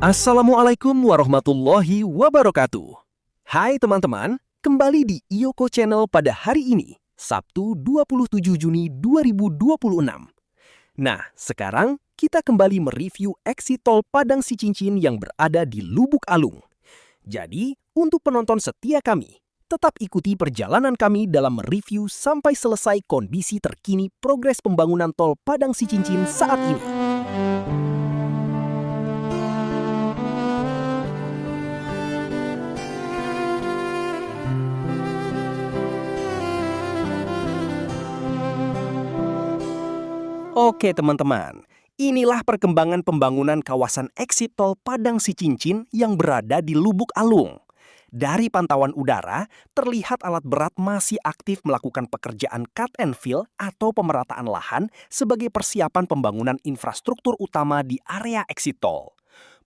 Assalamualaikum warahmatullahi wabarakatuh. Hai teman-teman, kembali di Iyoko Channel pada hari ini, Sabtu 27 Juni 2026. Nah, sekarang kita kembali mereview exit tol Padang Sicincin yang berada di Lubuk Alung. Jadi, untuk penonton setia kami, tetap ikuti perjalanan kami dalam mereview sampai selesai kondisi terkini progres pembangunan tol Padang Sicincin saat ini. Oke teman-teman, inilah perkembangan pembangunan kawasan exit tol Padang Sicincin yang berada di Lubuk Alung. Dari pantauan udara, terlihat alat berat masih aktif melakukan pekerjaan cut and fill atau pemerataan lahan sebagai persiapan pembangunan infrastruktur utama di area exit tol.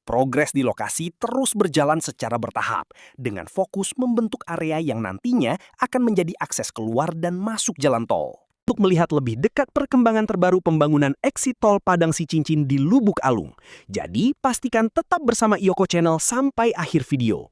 Progres di lokasi terus berjalan secara bertahap dengan fokus membentuk area yang nantinya akan menjadi akses keluar dan masuk jalan tol. Untuk melihat lebih dekat perkembangan terbaru pembangunan exit tol Padang Sicincin di Lubuk Alung. Jadi, pastikan tetap bersama Iyoko Channel sampai akhir video.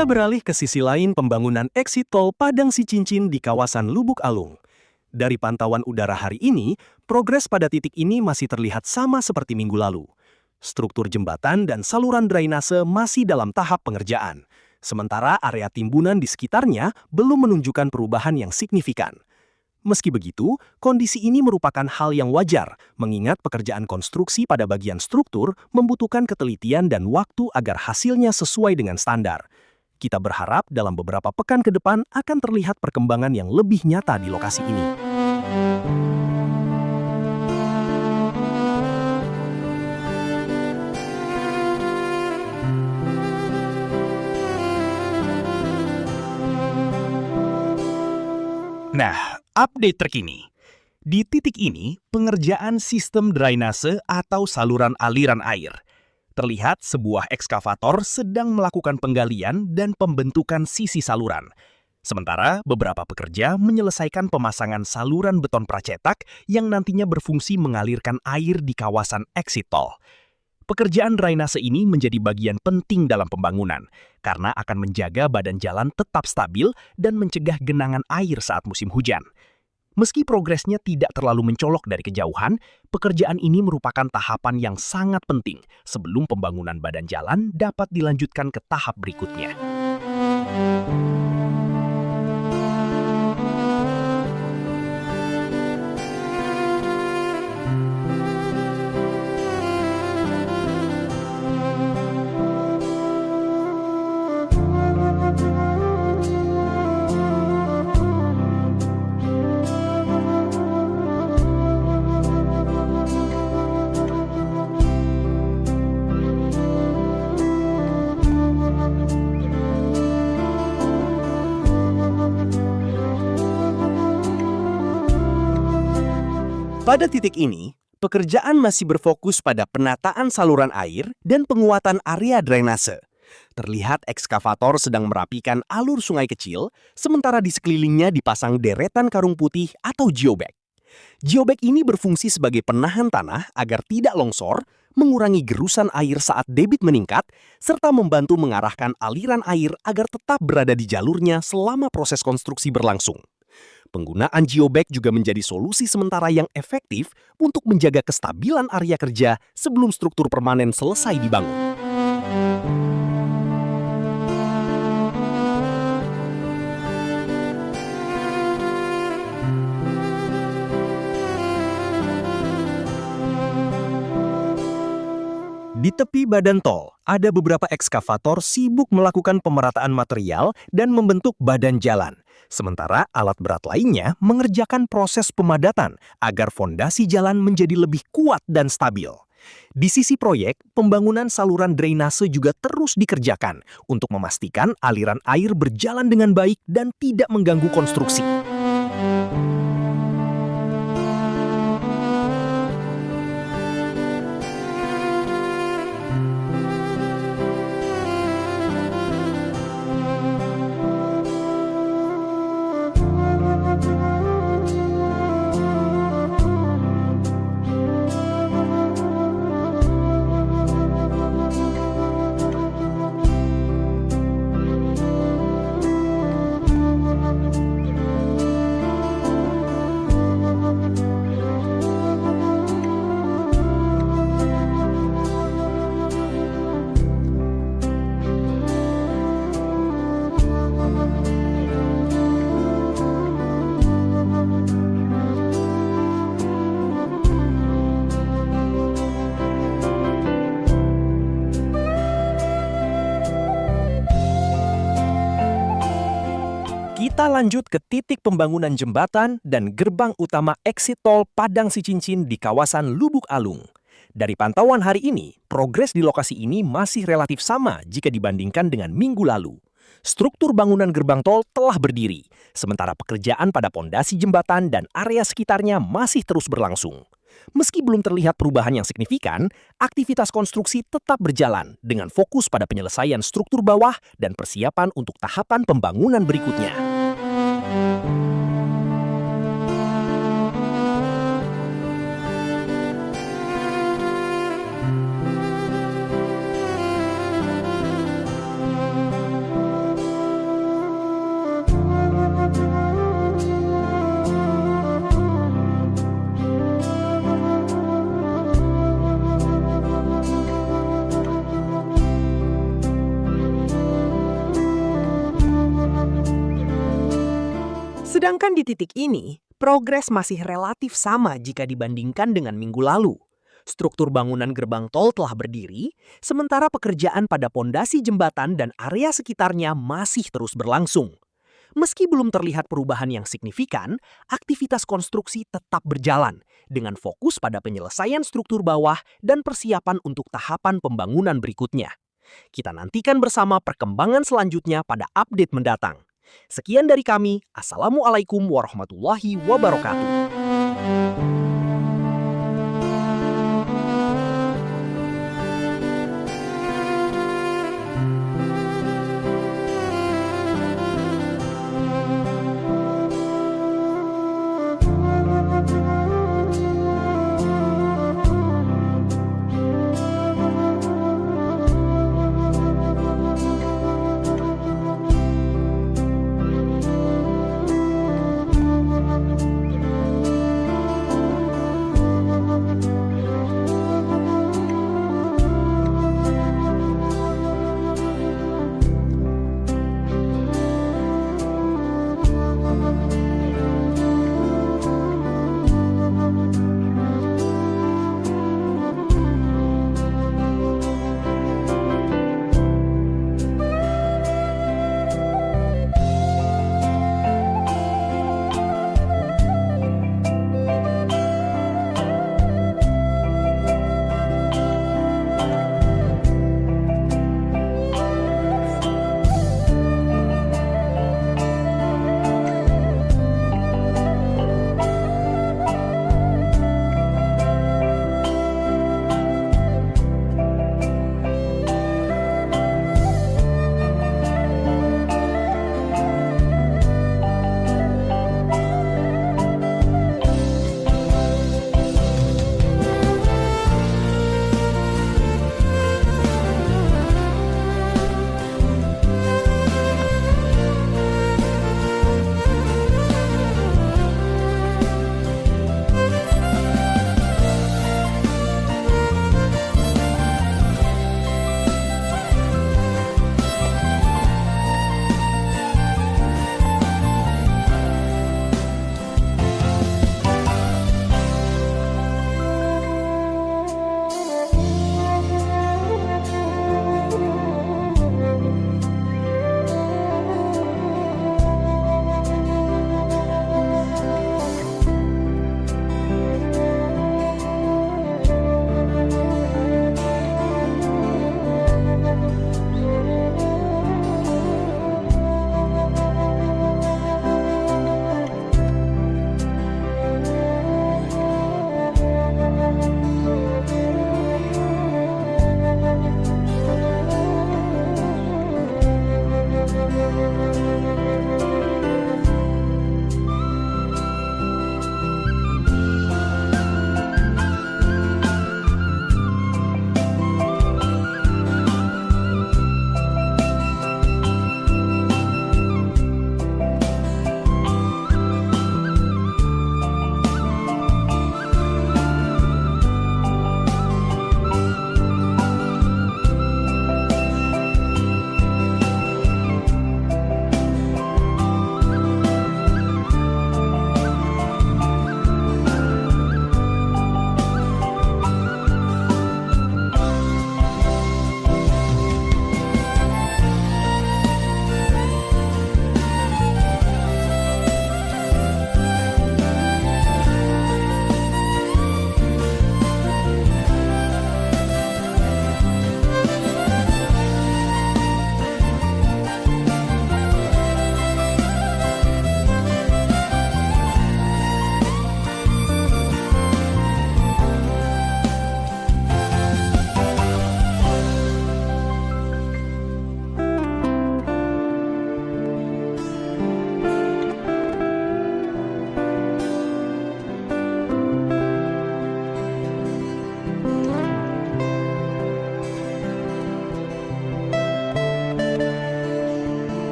Kita beralih ke sisi lain pembangunan exit tol Padang Sicincin di kawasan Lubuk Alung. Dari pantauan udara hari ini, progres pada titik ini masih terlihat sama seperti minggu lalu. Struktur jembatan dan saluran drainase masih dalam tahap pengerjaan. Sementara area timbunan di sekitarnya belum menunjukkan perubahan yang signifikan. Meski begitu, kondisi ini merupakan hal yang wajar, mengingat pekerjaan konstruksi pada bagian struktur membutuhkan ketelitian dan waktu agar hasilnya sesuai dengan standar. Kita berharap dalam beberapa pekan ke depan akan terlihat perkembangan yang lebih nyata di lokasi ini. Nah, update terkini. Di titik ini, pengerjaan sistem drainase atau saluran aliran air. Terlihat sebuah ekskavator sedang melakukan penggalian dan pembentukan sisi saluran. Sementara beberapa pekerja menyelesaikan pemasangan saluran beton pracetak yang nantinya berfungsi mengalirkan air di kawasan exit tol. Pekerjaan drainase ini menjadi bagian penting dalam pembangunan karena akan menjaga badan jalan tetap stabil dan mencegah genangan air saat musim hujan. Meski progresnya tidak terlalu mencolok dari kejauhan, pekerjaan ini merupakan tahapan yang sangat penting sebelum pembangunan badan jalan dapat dilanjutkan ke tahap berikutnya. Pada titik ini, pekerjaan masih berfokus pada penataan saluran air dan penguatan area drainase. Terlihat ekskavator sedang merapikan alur sungai kecil, sementara di sekelilingnya dipasang deretan karung putih atau geobag. Geobag ini berfungsi sebagai penahan tanah agar tidak longsor, mengurangi gerusan air saat debit meningkat, serta membantu mengarahkan aliran air agar tetap berada di jalurnya selama proses konstruksi berlangsung. Penggunaan geobag juga menjadi solusi sementara yang efektif untuk menjaga kestabilan area kerja sebelum struktur permanen selesai dibangun. Di tepi badan tol, ada beberapa ekskavator sibuk melakukan pemerataan material dan membentuk badan jalan. Sementara alat berat lainnya mengerjakan proses pemadatan agar fondasi jalan menjadi lebih kuat dan stabil. Di sisi proyek, pembangunan saluran drainase juga terus dikerjakan untuk memastikan aliran air berjalan dengan baik dan tidak mengganggu konstruksi. Kita lanjut ke titik pembangunan jembatan dan gerbang utama exit tol Padang Sicincin di kawasan Lubuk Alung. Dari pantauan hari ini, progres di lokasi ini masih relatif sama jika dibandingkan dengan minggu lalu. Struktur bangunan gerbang tol telah berdiri, sementara pekerjaan pada pondasi jembatan dan area sekitarnya masih terus berlangsung. Meski belum terlihat perubahan yang signifikan, aktivitas konstruksi tetap berjalan dengan fokus pada penyelesaian struktur bawah dan persiapan untuk tahapan pembangunan berikutnya. Sedangkan di titik ini, progres masih relatif sama jika dibandingkan dengan minggu lalu. Struktur bangunan gerbang tol telah berdiri, sementara pekerjaan pada pondasi jembatan dan area sekitarnya masih terus berlangsung. Meski belum terlihat perubahan yang signifikan, aktivitas konstruksi tetap berjalan dengan fokus pada penyelesaian struktur bawah dan persiapan untuk tahapan pembangunan berikutnya. Kita nantikan bersama perkembangan selanjutnya pada update mendatang. Sekian dari kami. Assalamualaikum warahmatullahi wabarakatuh.